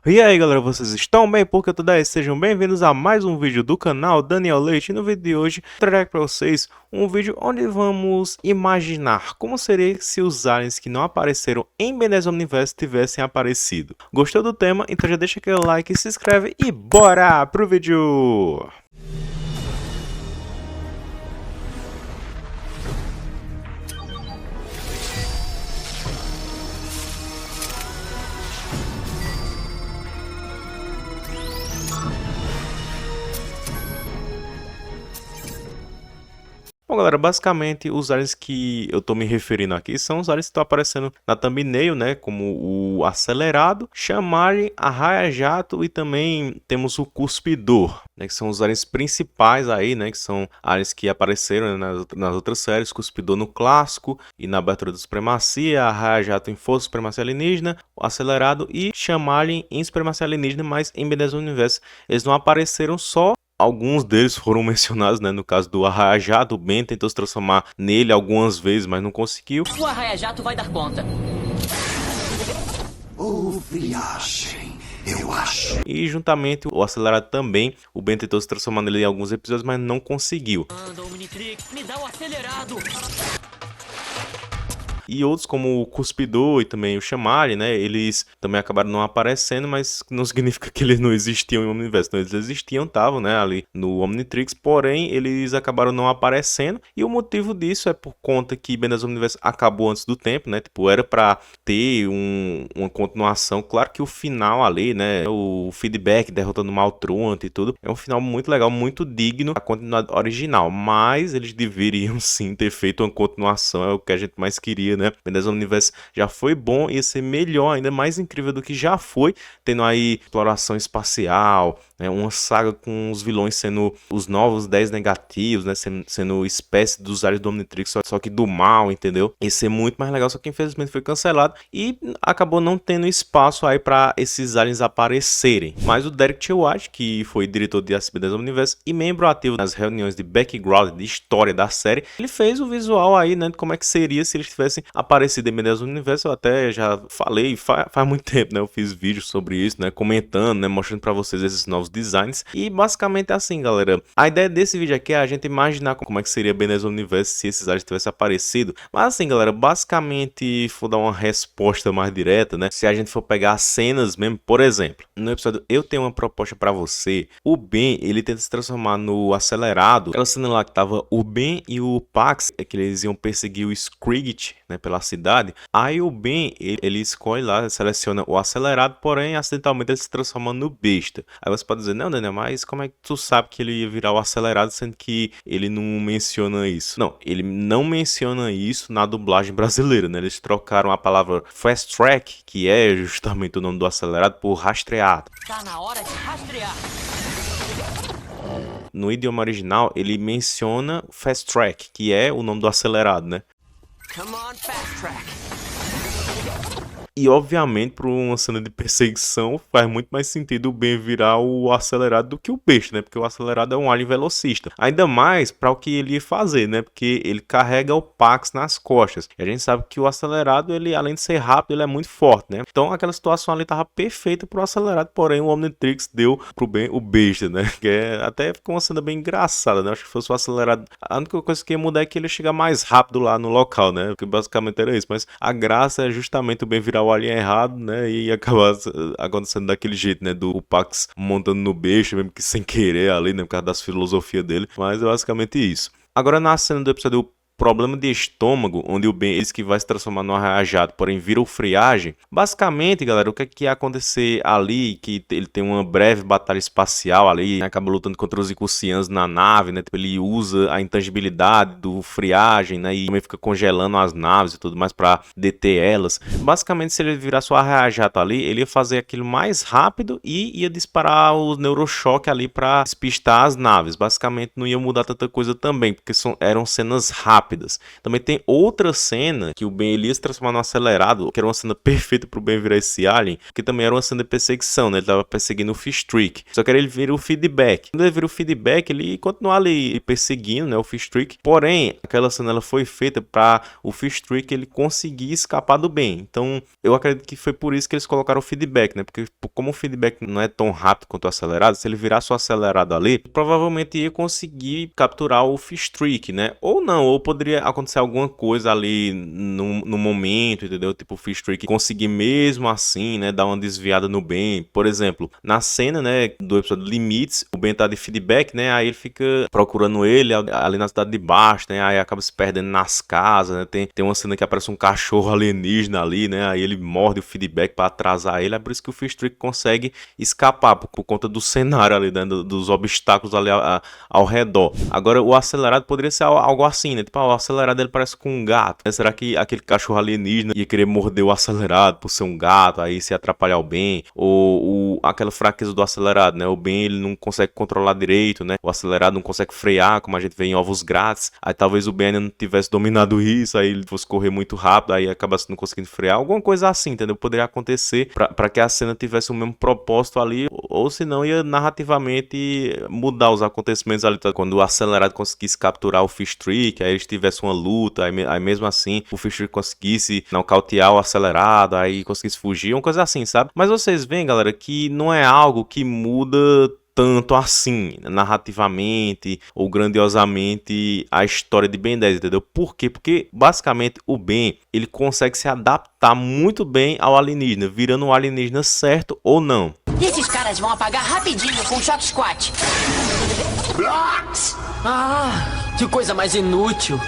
E aí galera, vocês estão bem? Porque tudo é? Sejam bem-vindos a mais um vídeo do canal Daniel Leite. E no vídeo de hoje, trarei para vocês um vídeo onde vamos imaginar como seria se os aliens que não apareceram em Ben10 Omniverse tivessem aparecido. Gostou do tema? Então já deixa aquele like, se inscreve e bora pro vídeo! Bom, galera, basicamente os aliens que eu tô me referindo aqui são os aliens que estão aparecendo na thumbnail, né, como o Acelerado, Chamarem, a Raia-Jato e também temos o Cuspidor, né, que são os aliens principais aí, né, que são aliens que apareceram, né, nas outras séries, Cuspidor no clássico e na abertura da Supremacia, a Raia-Jato em Força Supremacia Alienígena, o Acelerado e Chamarem em Supremacia Alienígena, mas em Ben 10 Universo eles não apareceram só. Alguns deles foram mencionados, né? No caso do Arraia-Jato, o Ben tentou se transformar nele algumas vezes, mas não conseguiu. O Arraia-Jato vai dar conta. Friagem, eu acho. E juntamente o Acelerado também, o Ben tentou se transformar nele em alguns episódios, mas não conseguiu. Anda, Omnitrix, me dá o acelerado. E outros como o Cuspidor e também o Chamarem, né, eles também acabaram não aparecendo, mas não significa que eles não existiam em Omniverse. Então eles existiam, estavam, né, ali no Omnitrix, porém eles acabaram não aparecendo. E o motivo disso é por conta que Ben 10 Omniverse acabou antes do tempo, né, tipo, era pra ter uma continuação. Claro que o final ali, né, o feedback derrotando o Maltruant e tudo, é um final muito legal, muito digno da continuidade original, mas eles deveriam sim ter feito uma continuação, é o que a gente mais queria, né? Ben 10 Omniverse já foi bom, ia ser melhor, ainda mais incrível do que já foi, tendo aí exploração espacial, né? Uma saga com os vilões sendo os novos 10 negativos, né? Sendo espécie dos aliens do Omnitrix, só que do mal, entendeu? Ia ser muito mais legal, só que infelizmente foi cancelado e acabou não tendo espaço aí para esses aliens aparecerem. Mas o Derek T. White, que foi diretor de Ben 10 Omniverse e membro ativo nas reuniões de background, de história da série, ele fez o visual aí, né? De como é que seria se eles tivessem aparecido em Ben 10 Universo. Eu até já falei, faz muito tempo, né? Eu fiz vídeos sobre isso, né? Comentando, né? Mostrando pra vocês esses novos designs. E basicamente é assim, galera. A ideia desse vídeo aqui é a gente imaginar como é que seria Ben 10 Universo se esses aliens tivessem aparecido. Mas assim, galera, basicamente, for dar uma resposta mais direta, né? Se a gente for pegar cenas mesmo, por exemplo, no episódio Eu Tenho Uma Proposta Pra Você, o Ben, ele tenta se transformar no Acelerado. Aquela cena lá que tava o Ben e o Pax, é que eles iam perseguir o Skrillex, né, pela cidade. Aí o Ben, ele escolhe lá, seleciona o Acelerado, porém acidentalmente ele se transforma no Besta. Aí você pode dizer, não, Daniel, mas como é que tu sabe que ele ia virar o Acelerado, sendo que ele não menciona isso? Não, ele não menciona isso na dublagem brasileira, né? Eles trocaram a palavra Fast Track, que é justamente o nome do Acelerado, por Rastreado. Tá na hora de rastrear. No idioma original, ele menciona Fast Track, que é o nome do Acelerado, né? Come on, fast track. E obviamente, para uma cena de perseguição, faz muito mais sentido o Ben virar o Acelerado do que o Besta, né? Porque o Acelerado é um alien velocista. Ainda mais para o que ele ia fazer, né? Porque ele carrega o Pax nas costas. E a gente sabe que o Acelerado, ele além de ser rápido, ele é muito forte, né? Então aquela situação ali tava perfeita pro Acelerado, porém o Omnitrix deu pro Ben o Besta, né? Que até ficou uma cena bem engraçada, né? Acho que fosse o Acelerado. A única coisa que ia mudar é que ele ia chegar mais rápido lá no local, né? Porque basicamente era isso. Mas a graça é justamente o Ben virar o alien errado, né, e acabar acontecendo daquele jeito, né, do Pax montando no beijo, mesmo que sem querer ali, né, por causa das filosofias dele, mas é basicamente isso. Agora na cena do episódio Problema de Estômago, onde o Ben diz que vai se transformar no Arraia-Jato, porém vira o Friagem. Basicamente, galera, o que é que ia acontecer ali, que ele tem uma breve batalha espacial ali, né, acaba lutando contra os Icucianos na nave, né, tipo, ele usa a intangibilidade do Friagem, né, e também fica congelando as naves e tudo mais para deter elas. Basicamente, se ele virasse o Arraia-Jato ali, ele ia fazer aquilo mais rápido e ia disparar o neurochoque ali para despistar as naves. Basicamente, não ia mudar tanta coisa também, porque eram cenas rápidas, rápidas. Também tem outra cena que o Ben ele ia se transformar no acelerado, que era uma cena perfeita pro Ben virar esse alien, que também era uma cena de perseguição, né? Ele tava perseguindo o Fish Trick. Só que ele vira o feedback. Quando ele vira o feedback, ele continua ali perseguindo, né, o Fish Trick. Porém, aquela cena ela foi feita para o Fish Trick ele conseguir escapar do Ben. Então, eu acredito que foi por isso que eles colocaram o feedback, né? Porque como o feedback não é tão rápido quanto o acelerado, se ele virasse o acelerado ali, provavelmente ia conseguir capturar o Fish Trick, né? Ou não, ou poderia acontecer alguma coisa ali no momento, entendeu? Tipo, o Fish Trick conseguir mesmo assim, né, dar uma desviada no Ben. Por exemplo, na cena, né, do episódio Limites, o Ben tá de feedback, né? Aí ele fica procurando ele ali na cidade de baixo, né? Aí acaba se perdendo nas casas, né? Tem uma cena que aparece um cachorro alienígena ali, né? Aí ele morde o feedback para atrasar ele. É por isso que o Fish Trick consegue escapar por conta do cenário ali, né? Dos obstáculos ali ao redor. Agora, o acelerado poderia ser algo assim, né? Tipo, o acelerado ele parece com um gato, né? Será que aquele cachorro alienígena ia querer morder o acelerado por ser um gato, aí se atrapalhar o Ben? Ou aquela fraqueza do acelerado, né? O Ben ele não consegue controlar direito, né? O acelerado não consegue frear, como a gente vê em Ovos Grátis. Aí talvez o Ben ainda não tivesse dominado isso, aí ele fosse correr muito rápido, aí acabasse não conseguindo frear. Alguma coisa assim, entendeu? Poderia acontecer para que a cena tivesse o mesmo propósito ali, ou senão ia narrativamente mudar os acontecimentos ali. Quando o acelerado conseguisse capturar o Fish Trick, aí eles tivessem uma luta, aí mesmo assim o Fish Trick conseguisse nocautear o acelerado, aí conseguisse fugir, uma coisa assim, sabe? Mas vocês veem, galera, que não é algo que muda tanto assim, narrativamente ou grandiosamente a história de Ben 10, entendeu? Por quê? Porque basicamente o Ben, ele consegue se adaptar muito bem ao alienígena, virando o alienígena certo ou não. E esses caras vão apagar rapidinho com o Shock Squat. Blocks! Ah, que coisa mais inútil.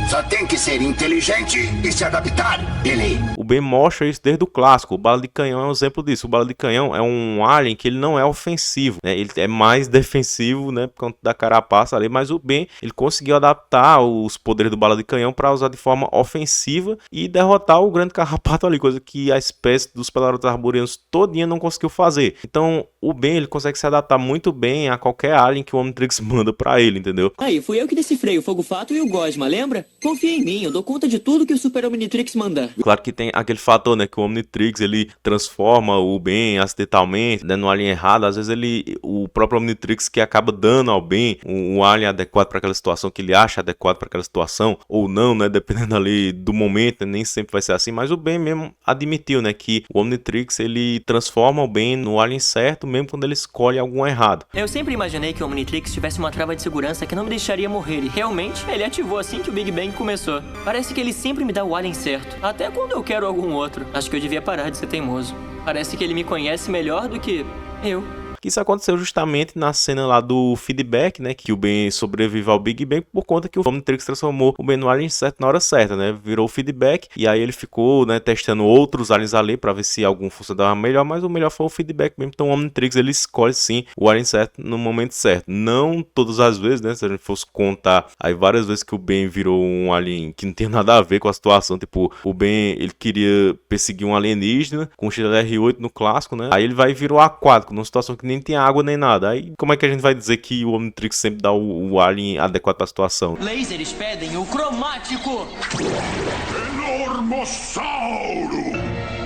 Só tem que ser inteligente e se adaptar, Billy. O Ben mostra isso desde o clássico. O Bala de Canhão é um exemplo disso. O Bala de Canhão é um alien que ele não é ofensivo, né? Ele é mais defensivo, né, por conta da carapaça ali, mas o Ben, ele conseguiu adaptar os poderes do Bala de Canhão para usar de forma ofensiva e derrotar o grande carrapato ali, coisa que a espécie dos Pelagornis arborianos todinha não conseguiu fazer. Então, o Ben, ele consegue se adaptar muito bem a qualquer alien que o Omnitrix manda para ele, entendeu? Aí, fui eu que decifrei o Fogo Fato e o Gosma, lembra? Confia em mim, eu dou conta de tudo que o Super Omnitrix mandar. Claro que tem aquele fator, né, que o Omnitrix, ele transforma o Ben acidentalmente, né, no alien errado. Às vezes o próprio Omnitrix que acaba dando ao Ben um alien adequado para aquela situação, que ele acha adequado para aquela situação, ou não, né, dependendo ali do momento, né, nem sempre vai ser assim, mas o Ben mesmo admitiu, né, que o Omnitrix, ele transforma o Ben no alien certo, mesmo quando ele escolhe algum errado. Eu sempre imaginei que o Omnitrix tivesse uma trava de segurança que não me deixaria morrer, e realmente ele ativou assim que o Big Bang começou. Parece que ele sempre me dá o alien certo, até quando eu quero algum outro. Acho que eu devia parar de ser teimoso. Parece que ele me conhece melhor do que eu. Isso aconteceu justamente na cena lá do feedback, né, que o Ben sobrevive ao Big Bang por conta que o Omnitrix transformou o Ben no alien certo na hora certa, né, virou o feedback, e aí ele ficou, né, testando outros aliens ali para ver se algum funcionava melhor, mas o melhor foi o feedback mesmo. Então o Omnitrix, ele escolhe sim o alien certo no momento certo, não todas as vezes, né, se a gente fosse contar aí várias vezes que o Ben virou um alien que não tem nada a ver com a situação, tipo, o Ben, ele queria perseguir um alienígena com o XLR-8 no clássico, né, aí ele vai e virou aquático, numa situação que nem tem água nem nada. Aí como é que a gente vai dizer que o Omnitrix sempre dá o alien adequado para a situação? Lasers pedem o cromático. Enormossauro!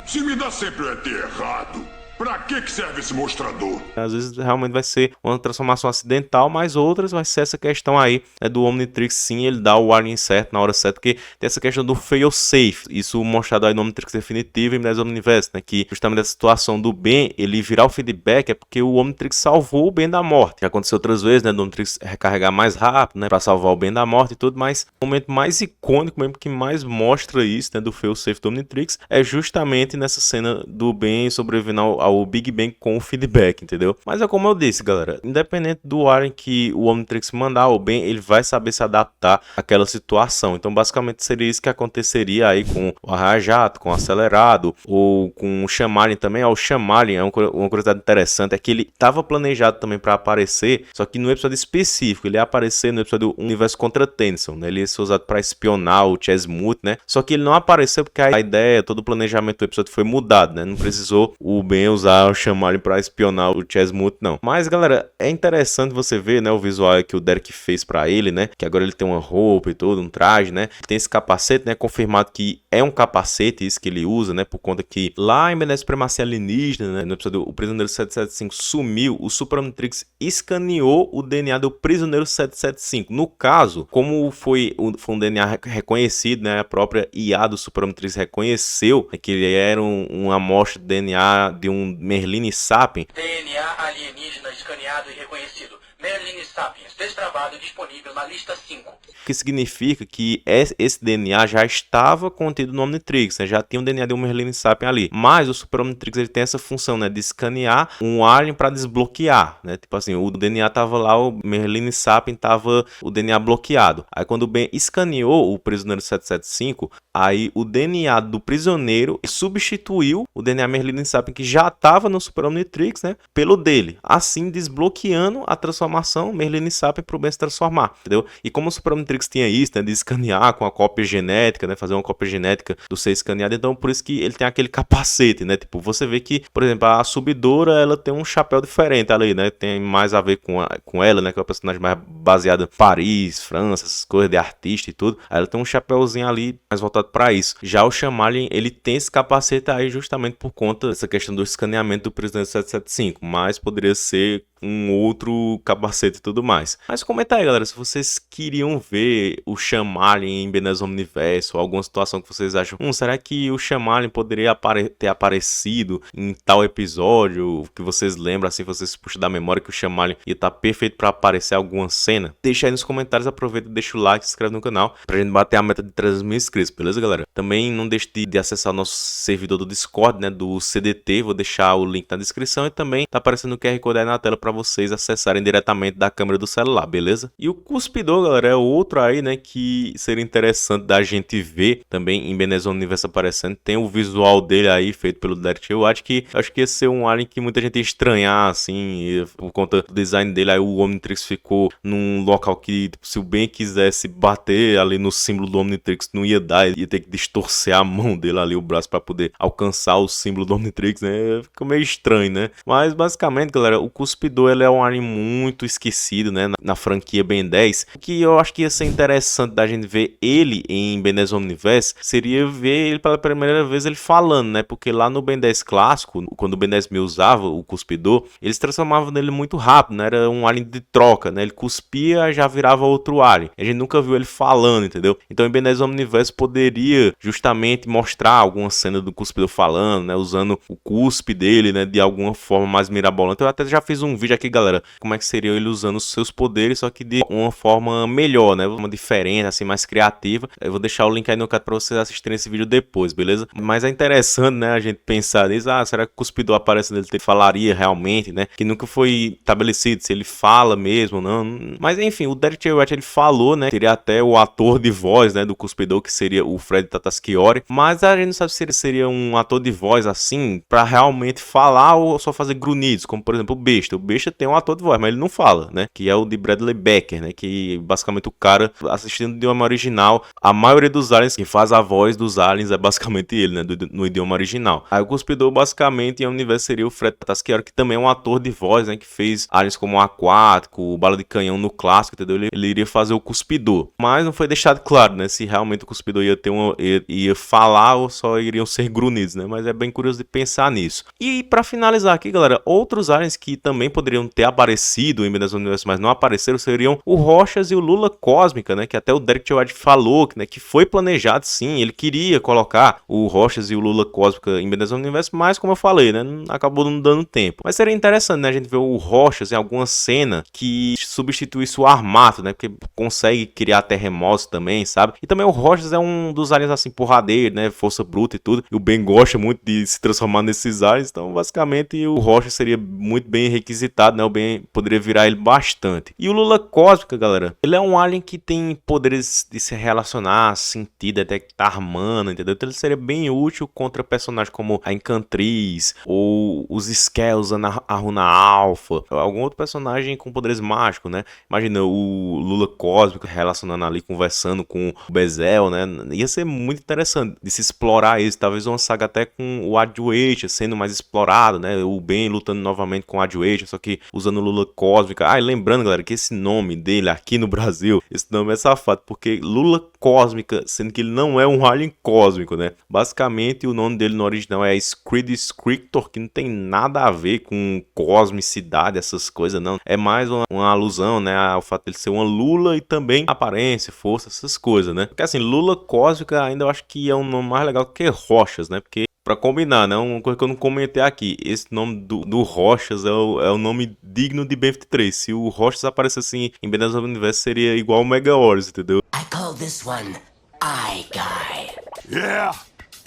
Se me dá sempre o ET errado, pra que serve esse mostrador? Às vezes realmente vai ser uma transformação acidental, mas outras vai ser essa questão aí, né, do Omnitrix, sim, ele dá o alien certo na hora certa, porque tem essa questão do fail safe, isso mostrado aí no Omnitrix definitivo e no Omniverse, né, que justamente essa situação do Ben, ele virar o feedback é porque o Omnitrix salvou o Ben da morte. Já aconteceu outras vezes, né, do Omnitrix recarregar mais rápido, né, pra salvar o Ben da morte e tudo, mas o momento mais icônico mesmo, que mais mostra isso, né, do fail safe do Omnitrix, é justamente nessa cena do Ben sobrevivendo ao Big Bang com o feedback, entendeu? Mas é como eu disse, galera, independente do alien que o Omnitrix mandar ou bem, ele vai saber se adaptar àquela situação. Então, basicamente, seria isso que aconteceria aí com o Arraia-Jato, com o Acelerado, ou com o Shamalin também. O Shamalin é uma curiosidade interessante, é que ele estava planejado também para aparecer, só que no episódio específico, ele ia aparecer no episódio Universo contra Tennyson, né? Ele ia ser usado para espionar o Chesmut, né? Só que ele não apareceu porque a ideia, todo o planejamento do episódio foi mudado, né? Não precisou o Ben usar o Shyamalan pra espionar o Chesmut, não. Mas, galera, é interessante você ver, né, o visual que o Derek fez pra ele, né, que agora ele tem uma roupa e tudo, um traje, né, tem esse capacete, né, confirmado que é um capacete isso que ele usa, né, por conta que lá em BNS Supremacia Alienígena, né, no episódio O Prisioneiro 775 sumiu, o Super Omnitrix escaneou o DNA do Prisioneiro 775. No caso, como foi um DNA reconhecido, né, a própria IA do Super Omnitrix reconheceu, né, que ele era uma amostra de DNA de um Merlini Sapien. DNA alienígena escaneado e reconhecido. Merlin Sapiens, destravado e disponível na lista 5. O que significa que esse DNA já estava contido no Omnitrix, né? Já tinha o DNA de um Merlin Sapien ali. Mas o Super Omnitrix ele tem essa função, né, de escanear um alien para desbloquear, né? Tipo assim, o DNA tava lá, o Merlin Sapien tava o DNA bloqueado. Aí quando o Ben escaneou o Prisioneiro 775, aí o DNA do prisioneiro substituiu o DNA Merlin Sapien que já estava no Super Omnitrix, né, pelo dele, assim desbloqueando a transformação Merlin Sapien para o Ben se transformar, entendeu? E como o Super Omnitrix tinha isso, né, de escanear com a cópia genética, né, fazer uma cópia genética do ser escaneado, então por isso que ele tem aquele capacete, né, tipo, você vê que, por exemplo, a Subidora, ela tem um chapéu diferente ali, né, tem mais a ver com ela, né, que é o personagem mais baseado em Paris, França, essas coisas de artista e tudo, aí ela tem um chapéuzinho ali mais voltado para isso. Já o Shyamalan, ele tem esse capacete aí justamente por conta dessa questão do escaneamento do Prisioneiro 775, mas poderia ser um outro capacete e tudo mais. Mas comenta aí, galera, se vocês queriam ver o Shyamalan em BNS Omniverse ou alguma situação que vocês acham, será que o Shyamalan poderia ter aparecido em tal episódio, que vocês lembram, assim, vocês puxam da memória que o Shyamalan ia estar perfeito para aparecer alguma cena? Deixa aí nos comentários, aproveita, deixa o like, se inscreve no canal, pra gente bater a meta de 300 mil inscritos, beleza, galera? Também não deixe de acessar o nosso servidor do Discord, né, do CDT, vou deixar o link na descrição e também tá aparecendo o QR Code aí na tela para vocês acessarem diretamente da câmera do celular, beleza? E o Cuspidor, galera, é outro aí, né, que seria interessante da gente ver também em BNS Universo aparecendo. Tem o visual dele aí, feito pelo Derek White, que acho que ia ser um alien que muita gente ia estranhar, assim, por conta do design dele. Aí o Omnitrix ficou num local que, tipo, se o Ben quisesse bater ali no símbolo do Omnitrix, não ia dar, ia ter que distorcer a mão dele ali, o braço, para poder alcançar o símbolo do Omnitrix, né? Ficou meio estranho, né? Mas, basicamente, galera, o Cuspidor, ele é um alien muito esquecido, né, na franquia Ben 10, que eu acho que ia ser interessante da gente ver ele em Ben 10 Omniverse, seria ver ele pela primeira vez ele falando, né, porque lá no Ben 10 clássico, quando o Ben 10 usava o Cuspidor, eles transformavam nele muito rápido, né, era um alien de troca, né, ele cuspia, já virava outro alien, a gente nunca viu ele falando, entendeu? Então em Ben 10 Omniverse poderia justamente mostrar alguma cena do Cuspidor falando, né, usando o cuspe dele, né, de alguma forma mais mirabolante. Eu até já fiz um vídeo aqui, galera, como é que seria ele usando os seus poderes, só que de uma forma melhor, né, uma diferente, assim, mais criativa. Eu vou deixar o link aí no card pra vocês assistirem esse vídeo depois, beleza? Mas é interessante, né, a gente pensar nisso, será que o Cuspidor aparecendo ele falaria realmente, né, que nunca foi estabelecido se ele fala mesmo, não. Mas enfim, o Derek White, ele falou, né, teria até o ator de voz, né, do Cuspidor, que seria o Fred Tatasciore, mas a gente não sabe se ele seria um ator de voz, assim, pra realmente falar ou só fazer grunhidos, como por exemplo o Besta. O Besta tem um ator de voz, mas ele não fala, né, que é o de Bradley Becker, né, que basicamente o cara assistindo o idioma original, a maioria dos aliens que faz a voz dos aliens é basicamente ele, né, no idioma original. Aí o Cuspidor basicamente em universo seria o Fred Tatasciore, que também é um ator de voz, né, que fez aliens como o Aquático, o Bala de Canhão no clássico, entendeu? Ele iria fazer o Cuspidor, mas não foi deixado claro, né, se realmente o Cuspidor ia falar ou só iriam ser grunhidos, né, mas é bem curioso de pensar nisso. E pra finalizar aqui, galera, outros aliens que também poderiam ter aparecido em BNS Universo, mas não apareceram, seriam o Rochas e o Lula Cósmica, né, que até o Derek White falou, né, que foi planejado sim, ele queria colocar o Rochas e o Lula Cósmica em BNS Universo, mas como eu falei, né, acabou não dando tempo. Mas seria interessante, né, a gente ver o Rochas em alguma cena que substituísse o Armato, né, porque consegue criar terremotos também, sabe? E também o Rochas é um dos aliens assim, porradeiro, né, força bruta e tudo, e o Ben gosta muito de se transformar nesses aliens, então basicamente o Rochas seria muito bem requisitado inusitado, né? O Ben poderia virar ele bastante. E o Lula Cósmica, galera, ele é um alien que tem poderes de se relacionar, sentir, detectar mana, entendeu? Então ele seria bem útil contra personagens como a Encantriz ou os Skell usando a runa Alpha, algum outro personagem com poderes mágicos, né? Imagina o Lula Cósmico relacionando ali, conversando com o Bezel, né? Ia ser muito interessante de se explorar isso, talvez uma saga até com o Adjuation sendo mais explorado, né? O Ben lutando novamente com o Adjuation, só que usando o Lula Cósmica. Ah, e lembrando, galera, que esse nome dele aqui no Brasil, esse nome é safado, porque Lula Cósmica, sendo que ele não é um alien cósmico, né? Basicamente, o nome dele no original é Screed Scriptor, que não tem nada a ver com cosmicidade, essas coisas, não. É mais uma alusão, né, ao fato dele ser uma lula e também aparência, força, essas coisas, né? Porque assim, Lula Cósmica ainda eu acho que é um nome mais legal que Rochas, né? Porque pra combinar, né? Uma coisa que eu não comentei aqui. Esse nome do Rochas é o nome digno de Ben-23. Se o Rochas aparecesse assim em Ben 10 do Universo, seria igual o Mega Horus, entendeu? I call this one Eye Guy. Yeah,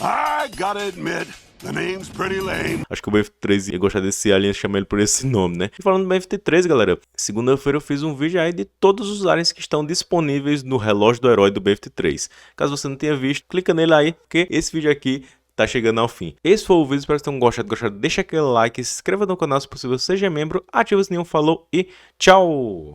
I gotta admit, the name's pretty lame. Acho que o Ben-23 ia gostar desse alien e chamar ele por esse nome, né? E falando do Ben-23, galera, segunda-feira eu fiz um vídeo aí de todos os aliens que estão disponíveis no relógio do herói do Ben-23. Caso você não tenha visto, clica nele aí, porque esse vídeo aqui tá chegando ao fim. Esse foi o vídeo, espero que vocês tenham gostado. Deixa aquele like, se inscreva no canal se possível, seja membro, ativa o sininho, falou e tchau!